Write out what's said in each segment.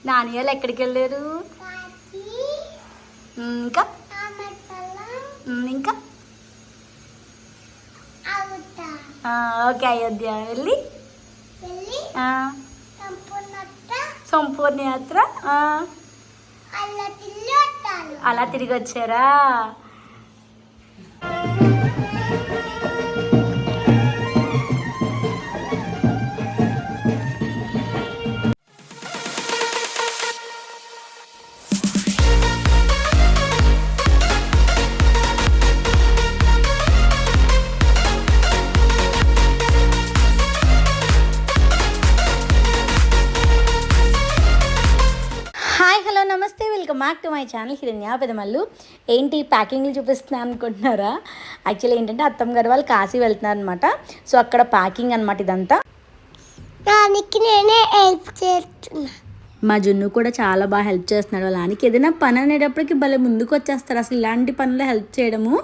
నాని వాళ్ళు ఎక్కడికి వెళ్ళారు? ఇంకా ఇంకా ఓకే, అయోధ్య వెళ్ళి సంపూర్ణ యాత్ర అలా తిరిగి వచ్చారా? నమస్తే, welcome back to my channel హిరణ్య పెదమల్లు. ఏంటి ప్యాకింగ్లు చూపిస్తున్నాను అనుకుంటున్నారా? యాక్చువల్లీ ఏంటంటే అత్తమ్మ గారు వాళ్ళు కాశీ వెళ్తున్నారు అనమాట. సో అక్కడ ప్యాకింగ్ అనమాట ఇదంతా. దానికి నేనే హెల్ప్ చేస్తున్నా. మా జున్ను కూడా చాలా బాగా హెల్ప్ చేస్తున్నాడు. వాళ్ళకి ఏదైనా పని అనేటప్పటికి భలే ముందుకు వచ్చేస్తారు. అసలు ఇలాంటి పనులు హెల్ప్ చేయడము.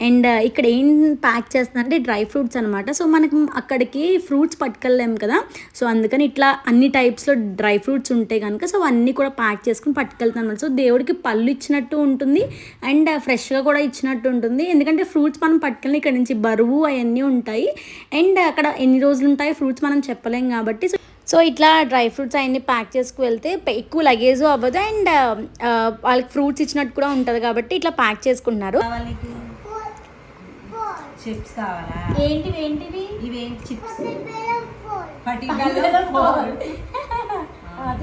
అండ్ ఇక్కడ ఏం ప్యాక్ చేస్తున్నారంటే డ్రై ఫ్రూట్స్ అనమాట. సో మనకి అక్కడికి ఫ్రూట్స్ పట్టుకెళ్ళలేము కదా, సో అందుకని ఇట్లా అన్ని టైప్స్లో డ్రై ఫ్రూట్స్ ఉంటాయి కనుక సో అన్నీ కూడా ప్యాక్ చేసుకుని పట్టుకెళ్తాను అనమాట. సో దేవుడికి పళ్ళు ఇచ్చినట్టు ఉంటుంది అండ్ ఫ్రెష్గా కూడా ఇచ్చినట్టు ఉంటుంది. ఎందుకంటే ఫ్రూట్స్ మనం పట్టుకెళ్ళి ఇక్కడ నుంచి బరువు అవన్నీ ఉంటాయి అండ్ అక్కడ ఎన్ని రోజులు ఉంటాయి ఫ్రూట్స్ మనం చెప్పలేం కాబట్టి సో ఇట్లా డ్రై ఫ్రూట్స్ అవన్నీ ప్యాక్ చేసుకు వెళ్తే ఎక్కువ లగేజ్ అవ్వదు అండ్ వాళ్ళకి ఫ్రూట్స్ ఇచ్చినట్టు కూడా ఉంటుంది కాబట్టి ఇట్లా ప్యాక్ చేసుకుంటున్నారు. చిప్స్ కావాలా? ఏంటివి ఏంటివి? ఇవేంటి చిప్స్?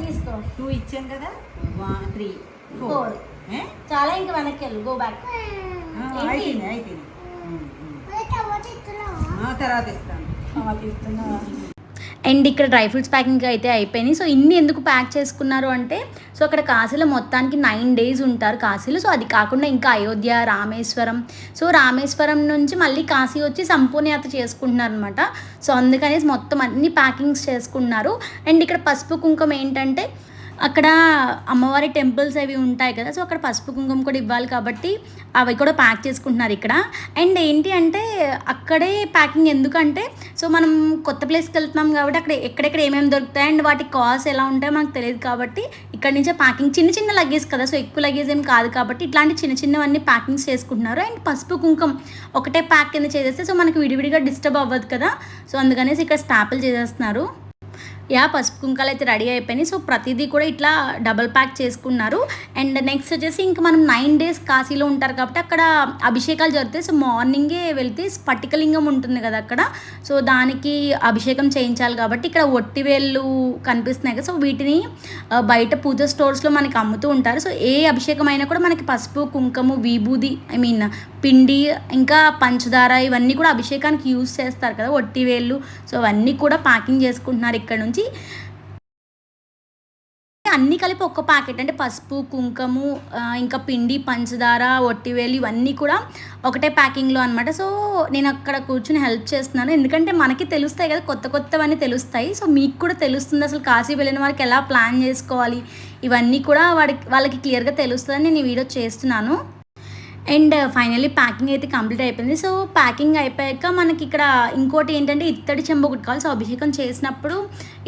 తీసుకో. 2 ఇచ్చాను కదా, 1 3 4 చాలా. ఇంకా వెనక్కి వెళ్ళు, గో బ్యాక్. అయిపోయింది. తర్వాత ఇస్తాను. అండ్ ఇక్కడ డ్రై ఫ్రూట్స్ ప్యాకింగ్ అయితే అయిపోయినాయి. సో ఇన్ని ఎందుకు ప్యాక్ చేసుకున్నారు అంటే సో అక్కడ కాశీలో మొత్తానికి 9 days ఉంటారు కాశీలో. సో అది కాకుండా ఇంకా అయోధ్య, రామేశ్వరం. సో రామేశ్వరం నుంచి మళ్ళీ కాశీ వచ్చి సంపూర్ణ యాత్ర చేసుకుంటున్నారు అనమాట. సో అందుకనేసి మొత్తం అన్ని ప్యాకింగ్స్ చేసుకున్నారు. అండ్ ఇక్కడ పసుపు కుంకుమ ఏంటంటే అక్కడ అమ్మవారి టెంపుల్స్ అవి ఉంటాయి కదా, సో అక్కడ పసుపు కుంకుమ కూడా ఇవ్వాలి కాబట్టి అవి కూడా ప్యాక్ చేసుకుంటున్నారు ఇక్కడ. అండ్ ఏంటి అంటే అక్కడే ప్యాకింగ్ ఎందుకంటే సో మనం కొత్త ప్లేస్కి వెళ్తున్నాం కాబట్టి అక్కడ ఎక్కడెక్కడ ఏమేమి దొరుకుతాయి అండ్ వాటి కాస్ట్ ఎలా ఉంటాయో మనకు తెలియదు కాబట్టి ఇక్కడ నుంచే ప్యాకింగ్ చిన్న లగేజ్ కదా, సో ఎక్కువ లగేజ్ ఏం కాదు కాబట్టి ఇట్లాంటి చిన్నవన్నీ ప్యాకింగ్స్ చేసుకుంటున్నారు. అండ్ పసుపు కుంకుమ ఒకటే ప్యాక్ కింద చేసేస్తే సో మనకి విడివిడిగా డిస్టర్బ్ అవ్వదు కదా, సో అందుకనేసి ఇక్కడ స్టాపులు చేసేస్తున్నారు. పసుపు కుంకాలు అయితే రెడీ అయిపోయినాయి. సో ప్రతిదీ కూడా ఇట్లా డబల్ ప్యాక్ చేసుకున్నారు. అండ్ నెక్స్ట్ వచ్చేసి ఇంకా మనం 9 days కాశీలో ఉంటారు కాబట్టి అక్కడ అభిషేకాలు జరుగుతాయి. సో మార్నింగే వెళ్తే స్ఫటికలింగం ఉంటుంది కదా అక్కడ, సో దానికి అభిషేకం చేయించాలి కాబట్టి ఇక్కడ ఒట్టివేళ్ళు కనిపిస్తున్నాయి కదా, సో వీటిని బయట పూజ స్టోర్స్లో మనకి అమ్ముతూ ఉంటారు. సో ఏ అభిషేకం అయినా కూడా మనకి పసుపు కుంకుమ విభూది పిండి ఇంకా పంచదార ఇవన్నీ కూడా అభిషేకానికి యూజ్ చేస్తారు కదా ఒట్టివేళ్ళు. సో అవన్నీ కూడా ప్యాకింగ్ చేసుకుంటున్నారు ఇక్కడ నుంచి. అన్నీ కలిపి ఒక్క ప్యాకెట్ అంటే పసుపు కుంకుమ ఇంకా పిండి పంచదార ఒట్టివేలు ఇవన్నీ కూడా ఒకటే ప్యాకింగ్లో అనమాట. సో నేను అక్కడ కూర్చుని హెల్ప్ చేస్తున్నాను ఎందుకంటే మనకి తెలుస్తాయి కదా, కొత్తవన్నీ తెలుస్తాయి. సో మీకు కూడా తెలుస్తుంది అసలు కాశీ వెళ్ళిన వారికి ఎలా ప్లాన్ చేసుకోవాలి ఇవన్నీ కూడా వాళ్ళకి క్లియర్గా తెలుస్తుందని నేను ఈ వీడియో చేస్తున్నాను. అండ్ ఫైనల్లీ ప్యాకింగ్ అయితే కంప్లీట్ అయిపోయింది. సో ప్యాకింగ్ అయిపోయాక మనకి ఇక్కడ ఇంకోటి ఏంటంటే ఇత్తడి చెంబు ఒకటి కావాలి. సో అభిషేకం చేసినప్పుడు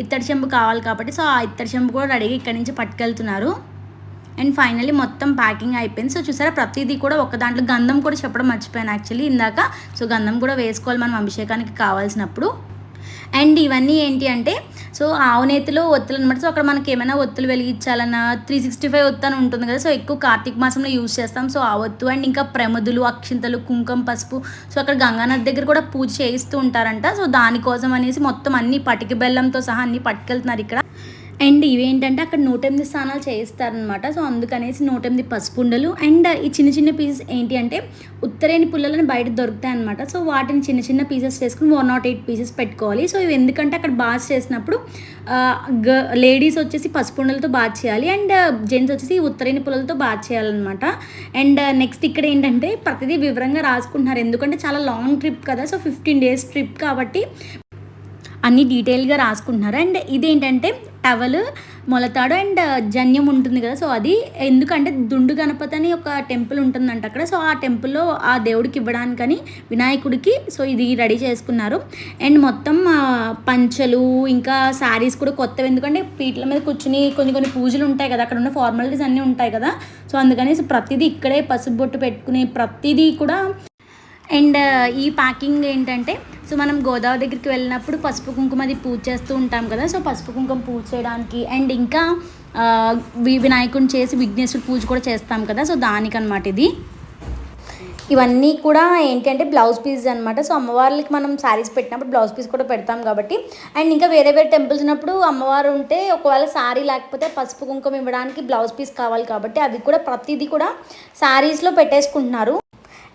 ఇత్తడి చెంబు కావాలి కాబట్టి సో ఆ ఇత్తడి చెంబు కూడా రెడీగా ఇక్కడి నుంచి పట్టుకెళ్తున్నారు. అండ్ ఫైనల్లీ మొత్తం ప్యాకింగ్ అయిపోయింది. సో చూసారా ప్రతిదీ కూడా ఒక దాంట్లో గంధం కూడా చెప్పడం మర్చిపోయాను యాక్చువల్లీ ఇందాక. సో గంధం కూడా వేసుకోవాలి మనం అభిషేకానికి కావాల్సినప్పుడు. అండ్ ఇవన్నీ ఏంటి అంటే సో ఆవునేతిలో ఒత్తులు అనమాట. సో అక్కడ మనకి ఏమైనా ఒత్తులు వెలిగించాలన్నా 365 ఒత్తు అని ఉంటుంది కదా, సో ఎక్కువ కార్తీక మాసంలో యూజ్ చేస్తాం. సో ఆ ఒత్తు అండ్ ఇంకా ప్రమదులు, అక్షింతలు, కుంకుమ, పసుపు. సో అక్కడ గంగానది దగ్గర కూడా పూజ చేయిస్తూ ఉంటారంట. సో దానికోసం అనేసి మొత్తం అన్ని పటికి బెల్లంతో సహా అన్ని పట్టుకెళ్తున్నారు ఇక్కడ. అండ్ ఇవేంటంటే అక్కడ 108 స్నానాలు చేయిస్తారనమాట. సో అందుకనేసి 108 పసుపుండలు అండ్ ఈ చిన్న పీసెస్ ఏంటి అంటే ఉత్తరేని పుల్లలని బయట దొరుకుతాయి అనమాట. సో వాటిని చిన్న పీసెస్ చేసుకుని 108 పీసెస్ పెట్టుకోవాలి. సో ఇవి ఎందుకంటే అక్కడ బాత్ చేసినప్పుడు లేడీస్ వచ్చేసి పసుపుండలతో బాత్ చేయాలి అండ్ జెంట్స్ వచ్చేసి ఉత్తరేని పుల్లలతో బాత్ చేయాలన్నమాట. అండ్ నెక్స్ట్ ఇక్కడ ఏంటంటే ప్రతిదీ వివరంగా రాసుకుంటున్నారు ఎందుకంటే చాలా లాంగ్ ట్రిప్ కదా, సో 15 days ట్రిప్ కాబట్టి అన్నీ డీటెయిల్గా రాసుకుంటున్నారు. అండ్ ఇదేంటంటే టవల్ మొలతాడు అండ్ జన్యం ఉంటుంది కదా, సో అది ఎందుకంటే దుండు గణపతి అని ఒక టెంపుల్ ఉంటుందంట అక్కడ. సో ఆ టెంపుల్లో ఆ దేవుడికి ఇవ్వడానికని వినాయకుడికి సో ఇది రెడీ చేసుకున్నారు. అండ్ మొత్తం పంచలు ఇంకా శారీస్ కూడా కొత్తవి, ఎందుకంటే పీటల మీద కూర్చుని కొన్ని పూజలు ఉంటాయి కదా, అక్కడ ఉన్న ఫార్మాలిటీస్ అన్నీ ఉంటాయి కదా. సో అందుకని ప్రతిదీ ఇక్కడే పసుపు బొట్టు పెట్టుకుని ప్రతిదీ కూడా. అండ్ ఈ ప్యాకింగ్ ఏంటంటే, సో మనం గోదావరి దగ్గరికి వెళ్ళినప్పుడు పసుపు కుంకుమది పూజ చేస్తూ ఉంటాం కదా, సో పసుపు కుంకుమ పూజ చేయడానికి అండ్ ఇంకా వినాయకుడిని చేసి విఘ్నేశ్వరుడు పూజ కూడా చేస్తాం కదా, సో దానికనమాట ఇది. ఇవన్నీ కూడా ఏంటంటే బ్లౌజ్ పీస్ అనమాట. సో అమ్మవార్లకి మనం శారీస్ పెట్టినప్పుడు బ్లౌజ్ పీస్ కూడా పెడతాం కాబట్టి. అండ్ ఇంకా వేరే టెంపుల్స్ ఉన్నప్పుడు అమ్మవారు ఉంటే ఒకవేళ శారీ లేకపోతే పసుపు కుంకుమ ఇవ్వడానికి బ్లౌజ్ పీస్ కావాలి కాబట్టి అవి కూడా ప్రతిదీ కూడా శారీస్లో పెట్టేసుకుంటున్నారు.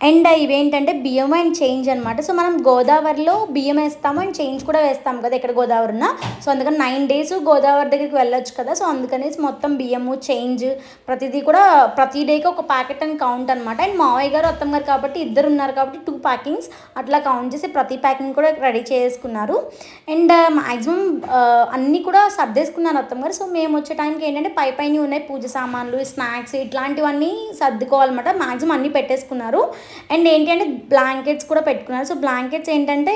అండ్ ఇవేంటంటే బియ్యం అండ్ చేంజ్ అనమాట. సో మనం గోదావరిలో బియ్యం వేస్తాము అండ్ చేంజ్ కూడా వేస్తాం కదా ఎక్కడ గోదావరి ఉన్నా. సో అందుకని 9 days గోదావరి దగ్గరికి వెళ్ళొచ్చు కదా, సో అందుకనేసి మొత్తం బియ్యము చేంజ్ ప్రతిదీ కూడా ప్రతి డేకి ఒక ప్యాకెట్ అని కౌంట్ అనమాట. అండ్ మావయ్య గారు అత్తమ్మ గారు కాబట్టి ఇద్దరు ఉన్నారు కాబట్టి 2 packings అట్లా కౌంట్ చేసి ప్రతి ప్యాకింగ్ కూడా రెడీ చేసుకున్నారు. అండ్ మ్యాక్సిమం అన్నీ కూడా సర్దేసుకున్నారు అత్తమ్మ గారు. సో మేము వచ్చే టైంకి ఏంటంటే పైన ఉన్నాయి పూజ సామాన్లు, స్నాక్స్ ఇట్లాంటివన్నీ సర్దుకోవాలన్నమాట. మ్యాక్సిమం అన్నీ పెట్టేసుకున్నారు. అండ్ ఏంటంటే బ్లాంకెట్స్ కూడా పెట్టుకున్నారు. సో బ్లాంకెట్స్ ఏంటంటే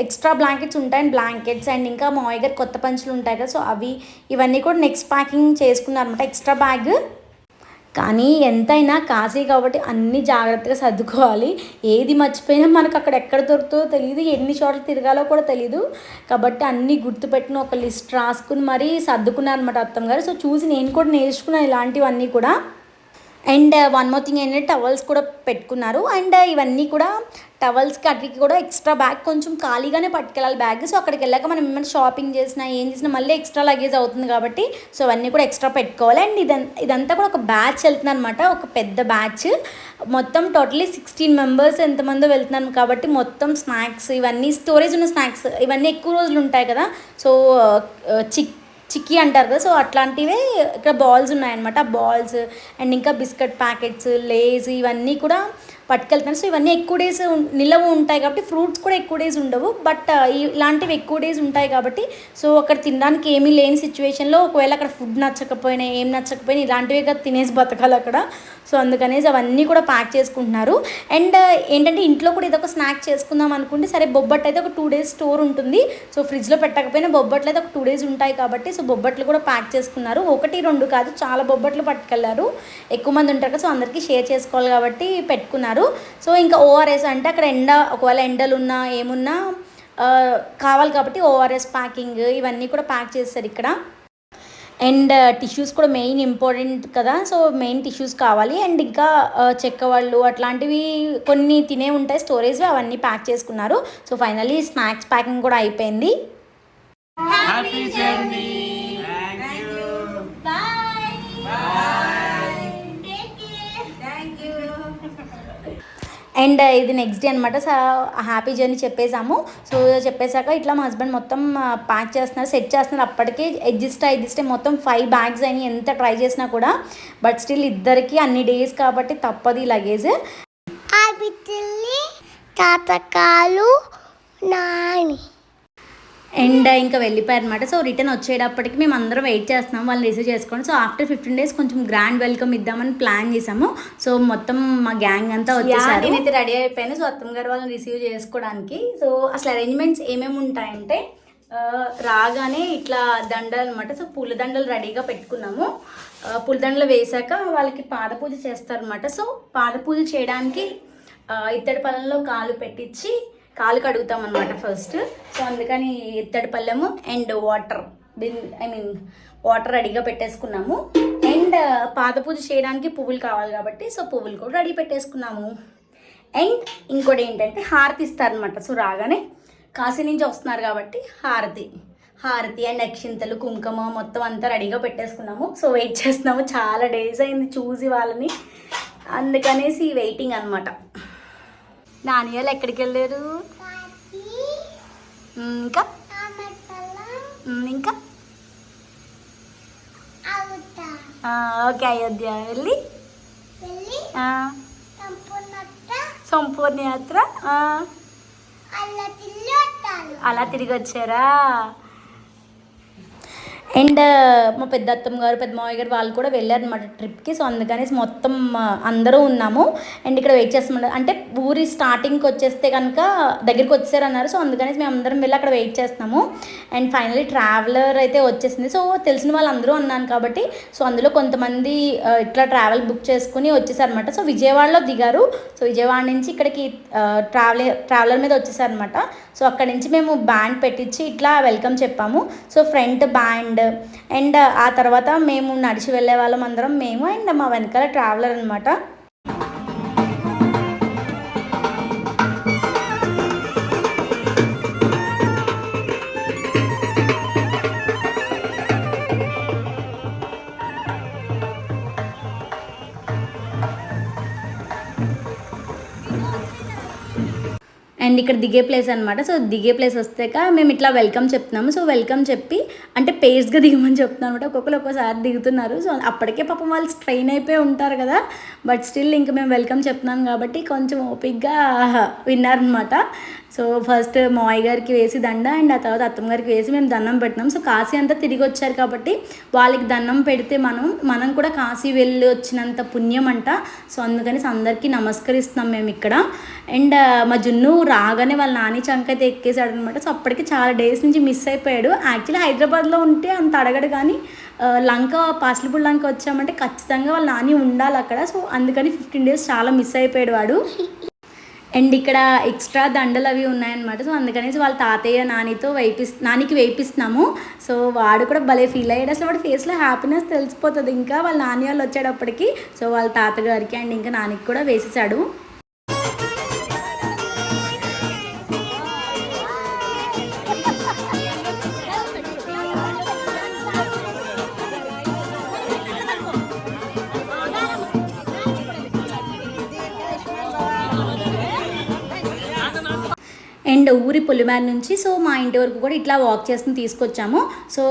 ఎక్స్ట్రా బ్లాంకెట్స్ ఉంటాయి అండ్ బ్లాంకెట్స్ అండ్ ఇంకా మావయ్య గారు కొత్త పంచులు ఉంటాయి కదా, సో ఇవన్నీ కూడా నెక్స్ట్ ప్యాకింగ్ చేసుకున్నారు అనమాట ఎక్స్ట్రా బ్యాగ్. కానీ ఎంతైనా కాశీ కాబట్టి అన్నీ జాగ్రత్తగా సర్దుకోవాలి. ఏది మర్చిపోయినా మనకు అక్కడ ఎక్కడ దొరుకుతుందో తెలియదు, ఎన్ని చోట్ల తిరగాలో కూడా తెలియదు. కాబట్టి అన్నీ గుర్తుపెట్టిన ఒక లిస్ట్ రాసుకుని మరీ సర్దుకున్నారు అనమాట అత్తమ్మ గారు. సో చూసి నేను కూడా నేర్చుకున్నాను ఇలాంటివన్నీ కూడా. అండ్ వన్ మోర్ థింగ్ ఏంటంటే టవల్స్ కూడా పెట్టుకున్నారు. అండ్ ఇవన్నీ కూడా టవల్స్కి అట్లకి కూడా ఎక్స్ట్రా బ్యాగ్ కొంచెం ఖాళీగానే పట్టుకెళ్ళాలి బ్యాగ్. సో అక్కడికి వెళ్ళాక మనం ఏమైనా షాపింగ్ చేసినా ఏం చేసినా మళ్ళీ ఎక్స్ట్రా లగేజ్ అవుతుంది కాబట్టి సో అవన్నీ కూడా ఎక్స్ట్రా పెట్టుకోవాలి. అండ్ ఇదంతా కూడా ఒక బ్యాచ్ వెళ్తుంది అనమాట, ఒక పెద్ద బ్యాచ్. మొత్తం టోటలీ 16 members ఎంతమందో వెళ్తున్నాను కాబట్టి మొత్తం స్నాక్స్ ఇవన్నీ స్టోరేజ్ ఉన్న స్నాక్స్ ఇవన్నీ ఎక్కువ రోజులు ఉంటాయి కదా. సో చిక్కీ అంటారు కదా, సో అట్లాంటివే ఇక్కడ బాల్స్ ఉన్నాయన్నమాట. ఆ బాల్స్ అండ్ ఇంకా బిస్కెట్ ప్యాకెట్స్, లేస్ ఇవన్నీ కూడా పట్టుకెళ్తాను. సో ఇవన్నీ ఎక్కువ డేస్ నిలవ ఉంటాయి కాబట్టి ఫ్రూట్స్ కూడా ఎక్కువ డేస్ ఉండవు, బట్ ఇలాంటివి ఎక్కువ డేస్ ఉంటాయి కాబట్టి సో అక్కడ తినడానికి ఏమీ లేని సిచ్యువేషన్లో ఒకవేళ అక్కడ ఫుడ్ నచ్చకపోయినా ఏం నచ్చకపోయినా ఇలాంటివే కదా తినేసి బతకాలి అక్కడ. సో అందుకనేసి అవన్నీ కూడా ప్యాక్ చేసుకుంటున్నారు. అండ్ ఏంటంటే ఇంట్లో కూడా ఇదొక స్నాక్ చేసుకుందాం అనుకుంటే సరే బొబ్బట్లు అయితే ఒక 2 days స్టోర్ ఉంటుంది. సో ఫ్రిడ్జ్లో పెట్టకపోయినా బొబ్బట్లు అయితే ఒక 2 days ఉంటాయి కాబట్టి సో బొబ్బట్లు కూడా ప్యాక్ చేసుకున్నారు. 1-2 కాదు, చాలా బొబ్బట్లు పట్టుకెళ్ళారు. ఎక్కువ మంది ఉంటారు కదా, సో అందరికీ షేర్ చేసుకోవాలి కాబట్టి పెట్టుకున్నారు. సో ఇంకా ఓఆర్ఎస్ అంటే అక్కడ ఒకవేళ ఎండలు ఉన్నా ఏమున్నా కావాలి కాబట్టి ఓఆర్ఎస్ ప్యాకింగ్ ఇవన్నీ కూడా ప్యాక్ చేస్తారు ఇక్కడ. అండ్ టిష్యూస్ కూడా మెయిన్ ఇంపార్టెంట్ కదా, సో మెయిన్ టిష్యూస్ కావాలి. అండ్ ఇంకా చెక్క వాళ్ళు అట్లాంటివి కొన్ని తినే ఉంటాయి స్టోరేజ్, అవన్నీ ప్యాక్ చేసుకున్నారు. సో ఫైనల్లీ స్నాక్స్ ప్యాకింగ్ కూడా అయిపోయింది. Happy journey. అండ్ ఇది నెక్స్ట్ డే అనమాట. హ్యాపీ జర్నీ చెప్పేసాము. సో చెప్పేశాక ఇట్లా మా హస్బెండ్ మొత్తం ప్యాక్ చేస్తున్నారు, సెట్ చేస్తున్నారు. అప్పటికే అడ్జస్ట్ మొత్తం 5 bags అయినాయి ఎంత ట్రై చేసినా కూడా. బట్ స్టిల్ ఇద్దరికి అన్ని డేస్ కాబట్టి తప్పదు ఈ లగేజ్. తాతకాలు నాని అండ్ ఇంకా వెళ్ళిపోయారనమాట. సో రిటర్న్ వచ్చేటప్పటికి మేము అందరం వెయిట్ చేస్తున్నాం వాళ్ళని రిసీవ్ చేసుకోండి. సో ఆఫ్టర్ 15 days కొంచెం గ్రాండ్ వెల్కమ్ ఇద్దామని ప్లాన్ చేసాము. సో మొత్తం మా గ్యాంగ్ అంతా వచ్చేసారు. నేనైతే రెడీ అయిపోయాను సో అత్తమ్మ గారు వాళ్ళని రిసీవ్ చేసుకోవడానికి. సో అసలు అరేంజ్మెంట్స్ ఏమేమి ఉంటాయంటే రాగానే ఇట్లా దండలు అనమాట. సో పూలదండలు రెడీగా పెట్టుకున్నాము. పూలదండలు వేసాక వాళ్ళకి పాదపూజ చేస్తారనమాట. సో పాదపూజ చేయడానికి ఇత్తడి పళ్ళంలో కాలు పెట్టించి కాలు కడుగుతాం అనమాట ఫస్ట్. సో అందుకని ఇత్తడి పళ్ళెము అండ్ వాటర్ రెడీగా పెట్టేసుకున్నాము. అండ్ పాదపూజ చేయడానికి పువ్వులు కావాలి కాబట్టి సో పువ్వులు కూడా రెడీ పెట్టేసుకున్నాము. అండ్ ఇంకోటి ఏంటంటే హారతి ఇస్తారనమాట. సో రాగానే కాశీ నుంచి వస్తున్నారు కాబట్టి హారతి అండ్ అక్షింతలు, కుంకుమ మొత్తం అంతా రెడీగా పెట్టేసుకున్నాము. సో వెయిట్ చేస్తున్నాము, చాలా డేస్ అయింది చూసి వాళ్ళని, అందుకనేసి వెయిటింగ్ అనమాట. నానియాలు ఎక్కడికి వెళ్ళారు? ఇంకా ఓకే అయోధ్య వెళ్ళి సంపూర్ణ యాత్ర అలా తిరిగి వచ్చారా? అండ్ మా పెద్ద అత్తమ్మ గారు పెద్ద మావయ్య గారు వాళ్ళు కూడా వెళ్ళారనమాట ట్రిప్కి. సో అందుకనేసి మొత్తం అందరూ ఉన్నాము అండ్ ఇక్కడ వెయిట్ చేస్తాం. అంటే ఊరి స్టార్టింగ్కి వచ్చేస్తే కనుక దగ్గరికి వచ్చారన్నారు. సో అందుకనేసి మేము అందరం వెళ్ళి అక్కడ వెయిట్ చేస్తున్నాము. అండ్ ఫైనల్లీ ట్రావెలర్ అయితే వచ్చేసింది. సో తెలిసిన వాళ్ళందరూ ఉన్నాను కాబట్టి సో అందులో కొంతమంది ఇట్లా ట్రావెల్ బుక్ చేసుకుని వచ్చేసారనమాట. సో విజయవాడలో దిగారు. సో విజయవాడ నుంచి ఇక్కడికి ట్రావెలర్ మీద వచ్చేసారనమాట. సో అక్కడ నుంచి మేము బ్యాండ్ పెట్టించి ఇట్లా వెల్కమ్ చెప్పాము. సో ఫ్రంట్ బ్యాండ్ అండ్ ఆ తర్వాత మేము నడిచి వెళ్ళే వాళ్ళం అందరం మేము అండ్ మా వెనకాల ట్రావెలర్ అనమాట. అండ్ ఇక్కడ దిగే ప్లేస్ అనమాట. సో దిగే ప్లేస్ వస్తాక మేము ఇట్లా వెల్కమ్ చెప్తున్నాము. సో వెల్కమ్ చెప్పి అంటే పేస్గా దిగమని చెప్తున్నాం అనమాట. ఒక్కొక్కరు ఒక్కోసారి దిగుతున్నారు. సో అప్పటికే పాపం వాళ్ళు స్ట్రెయిన్ అయిపోయి ఉంటారు కదా. బట్ స్టిల్ ఇంకా మేము వెల్కమ్ చెప్తున్నాం కాబట్టి కొంచెం ఓపిక్గా విన్నారనమాట. సో ఫస్ట్ మావయ్య గారికి వేసి దండ అండ్ ఆ తర్వాత అత్తమ్మ గారికి వేసి మేము దండం పెట్టినాం. సో కాశీ అంతా తిరిగి వచ్చారు కాబట్టి వాళ్ళకి దండం పెడితే మనం కూడా కాశీ వెళ్ళి వచ్చినంత పుణ్యం అంట. సో అందుకని అందరికీ నమస్కరిస్తున్నాం మేము ఇక్కడ. అండ్ మా జున్ను రాగానే వాళ్ళ నాని చంక అయితే ఎక్కేసాడు అనమాట. సో అప్పటికి చాలా డేస్ నుంచి మిస్ అయిపోయాడు. యాక్చువల్లీ హైదరాబాద్లో ఉంటే అంత అడగడు కానీ లంక పాసిలిపూడి లంక వచ్చామంటే ఖచ్చితంగా వాళ్ళ నాని ఉండాలి అక్కడ. సో అందుకని 15 days చాలా మిస్ అయిపోయాడు వాడు. అండ్ ఇక్కడ ఎక్స్ట్రా దండలు అవి ఉన్నాయన్నమాట. సో అందుకనేసి వాళ్ళ తాతయ్య నానికి వేయిస్తున్నాము. సో వాడు కూడా భలే ఫీల్ అయ్యాడు. అసలు వాడి ఫేస్లో హ్యాపీనెస్ తెలిసిపోతుంది. ఇంకా వాళ్ళ నాని వాళ్ళు వచ్చేటప్పటికి సో వాళ్ళ తాతగారికి అండ్ ఇంకా నానికి కూడా వేసేసాడు. అండ్ ఊరి పొలిమేర నుంచి సో మా ఇంటి వరకు కూడా ఇట్లా వాక్ చేసుకుని తీసుకొచ్చాము. సో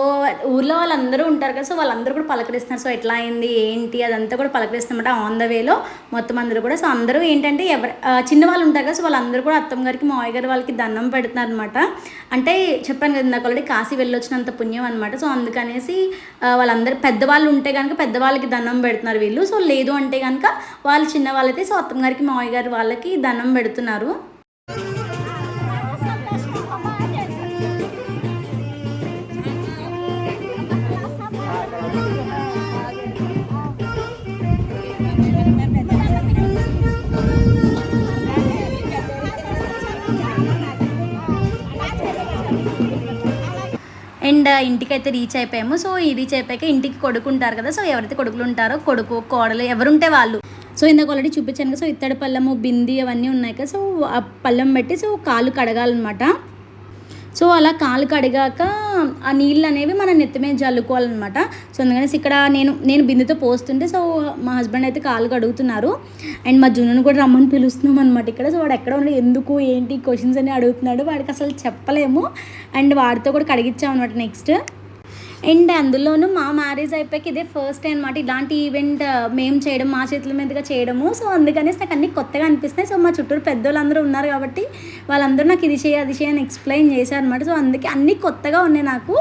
ఊర్లో వాళ్ళందరూ ఉంటారు కదా. సో వాళ్ళందరూ కూడా పలకరిస్తున్నారు. సో ఎట్లా అయింది ఏంటి అదంతా కూడా పలకరిస్తామన్నమాట ఆన్ ద వేలో మొత్తం అందరూ కూడా. సో అందరూ ఏంటంటే చిన్నవాళ్ళు ఉంటారు కదా. సో వాళ్ళందరూ కూడా అత్తమ్మ గారికి మావయ్య గారు వాళ్ళకి దండం పెడుతున్నారు అనమాట. అంటే చెప్పాను కదా నాకు ఆల్రెడీ కాశీ వెళ్ళొచ్చినంత పుణ్యం అనమాట. సో అందుకనేసి వాళ్ళందరూ పెద్దవాళ్ళు ఉంటే కనుక పెద్దవాళ్ళకి దండం పెడుతున్నారు వీళ్ళు. సో లేదు అంటే కనుక వాళ్ళు చిన్నవాళ్ళైతే సో అత్తమ్మ గారికి మావయ్య గారు వాళ్ళకి దండం పెడుతున్నారు. అండ్ ఇంటికైతే రీచ్ అయిపోయాము. సో ఈ రీచ్ అయిపోయాక ఇంటికి కొడుకు ఉంటారు కదా. సో ఎవరైతే కొడుకులు ఉంటారో కొడుకు కోడలు ఎవరుంటే వాళ్ళు సో ఇందాక ఆల్రెడీ చూపించాను కదా. సో ఇత్తడి పళ్ళము బింది అవన్నీ ఉన్నాయి కదా. సో ఆ పళ్ళం పెట్టి సో కాలు కడగాలన్నమాట. సో అలా కాలు కడిగాక ఆ నీళ్ళు అనేవి మనం నెత్తి మీద జల్లుకోవాలన్నమాట. సో అందుకనేసి ఇక్కడ నేను బిందెతో పోస్తుంటే సో మా హస్బెండ్ అయితే కాలు కడుగుతున్నారు. అండ్ మా జున్నును కూడా రమ్మని పిలుస్తున్నాం అనమాట ఇక్కడ. సో వాడు ఎక్కడ ఉండి ఎందుకు ఏంటి క్వశ్చన్స్ అని అడుగుతున్నాడు. వాడికి అసలు చెప్పలేము. అండ్ వాడితో కూడా కడిగించామన్నమాట నెక్స్ట్. అండ్ అందులోనూ మా మ్యారేజ్ అయిపోయాక ఇదే ఫస్ట్ టైం అనమాట ఇలాంటి ఈవెంట్ మేము చేయడం మా చేతుల మీదుగా చేయడము. సో అందుకనేసి నాకు అన్నీ కొత్తగా అనిపిస్తున్నాయి. సో మా చుట్టూరు పెద్దోళ్ళందరూ ఉన్నారు కాబట్టి వాళ్ళందరూ నాకు ఇది చేయ అది చేయని ఎక్స్ప్లెయిన్ చేశారనమాట. సో అందుకే అన్నీ కొత్తగా ఉన్నాయి నాకు.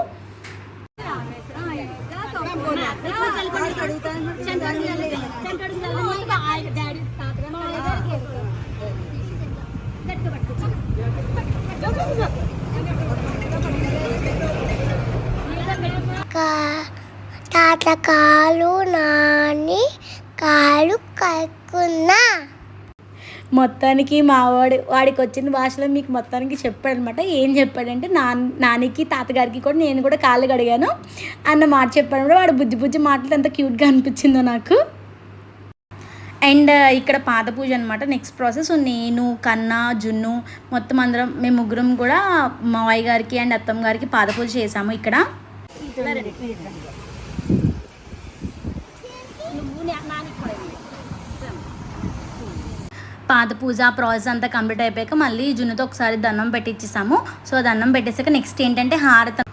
తాత కాలు నాని కాలు కక్కున్నా మొత్తానికి వాడికి వచ్చిన భాషలో మీకు మొత్తానికి చెప్పాడనమాట. ఏం చెప్పాడంటే నానికి తాతగారికి కూడా నేను కూడా కాళ్ళు కడిగాను అన్న మాట చెప్పాడు. వాడు బుజ్జి మాటలు ఎంత క్యూట్గా అనిపించిందో నాకు. అండ్ ఇక్కడ పాద పూజ అనమాట నెక్స్ట్ ప్రాసెస్. సో నేను కన్నా జున్ను మొత్తం అందరం మేము ముగ్గురం కూడా మావయ్య గారికి అండ్ అత్తమ్మ గారికి పాద పూజ చేసాము ఇక్కడ. పాద పూజ ప్రాసెస్ అంతా కంప్లీట్ అయిపోయాక మళ్ళీ జున్నుతో ఒకసారి దండం పెట్టించేసాము. సో దండం పెట్టేసాక నెక్స్ట్ ఏంటంటే హారతి.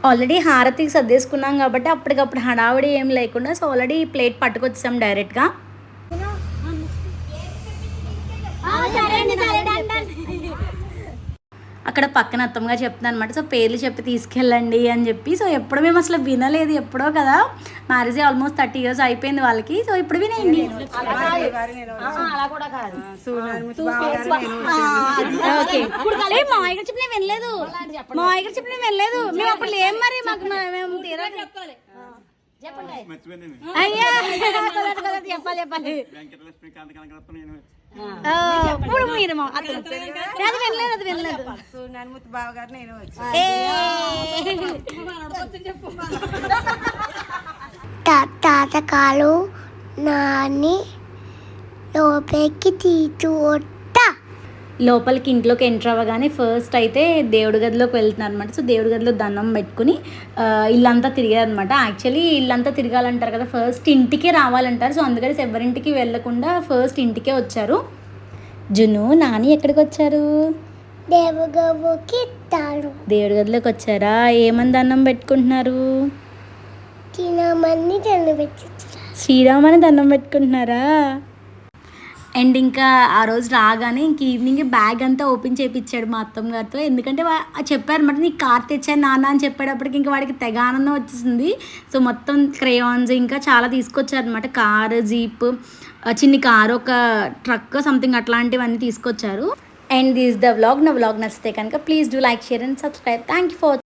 ఆల్రెడీ హారతికి సర్దేసుకున్నాం కాబట్టి అప్పటికప్పుడు హడావిడి ఏం లేకుండా సో ఆల్రెడీ ప్లేట్ పట్టుకొచ్చాం డైరెక్ట్గా. అక్కడ పక్కన అత్తమ్మగా చెప్తున్నాను అనమాట. సో పేర్లు చెప్పి తీసుకెళ్ళండి అని చెప్పి. సో ఎప్పుడు మేము అసలు వినలేదు, ఎప్పుడో కదా, మ్యారేజ్ ఆల్మోస్ట్ 30 years అయిపోయింది వాళ్ళకి. సో ఇప్పుడు వినేయండి. ఓకే, మామయ్య గారు చెప్పి నేను వినలేదు, మామయ్య గారు చెప్పి నేను వినలేదు. మేము అప్పుడు లేం మరి, మాకు మేము తీరా చెప్పాలి. అయ్యా చెప్పాలి చెప్పాలి. ఇప్పుడు మీరు అది వినలేదు, అది వినలేదు. బావగారు నేను తాతకాలు నాని లోపలికి తీసుకొట్ట. లోపలికి ఇంట్లోకి ఎంటర్ అవ్వగానే ఫస్ట్ అయితే దేవుడి గదిలోకి వెళ్తున్నారు అనమాట. సో దేవుడి గదిలో దండం పెట్టుకుని ఇల్లంతా తిరిగారు అనమాట. యాక్చువల్లీ ఇల్లంతా తిరగాలంటారు కదా, ఫస్ట్ ఇంటికే రావాలంటారు. సో అందుకని ఎవరింటికి వెళ్ళకుండా ఫస్ట్ ఇంటికే వచ్చారు. జును నాని ఎక్కడికి వచ్చారు? దేవుడికి ఇస్తారు. దేవుడి గదిలోకి వచ్చారా? ఏమని దండం పెట్టుకుంటున్నారు? తినమని పెట్టి శ్రీరామని దండం పెట్టుకుంటున్నారా? అండ్ ఇంకా ఆ రోజు రాగానే ఇంక ఈవినింగ్ బ్యాగ్ అంతా ఓపెన్ చేయించాడు మా అత్తమ్మ గారితో. ఎందుకంటే చెప్పారన్నమాట, నీకు కార్ తెచ్చాను నాన్న అని చెప్పేటప్పటికి ఇంకా వాడికి తెగ ఆనందం వచ్చేసింది. సో మొత్తం క్రేయాన్స్ ఇంకా చాలా తీసుకొచ్చారనమాట. కారు, జీప్, చిన్ని కారు, ఒక ట్రక్ సంథింగ్ అట్లాంటివన్నీ తీసుకొచ్చారు. And this the vlog. నా వ్లాగ్ నచ్చితే కనుక please do like, share and subscribe. Thank you for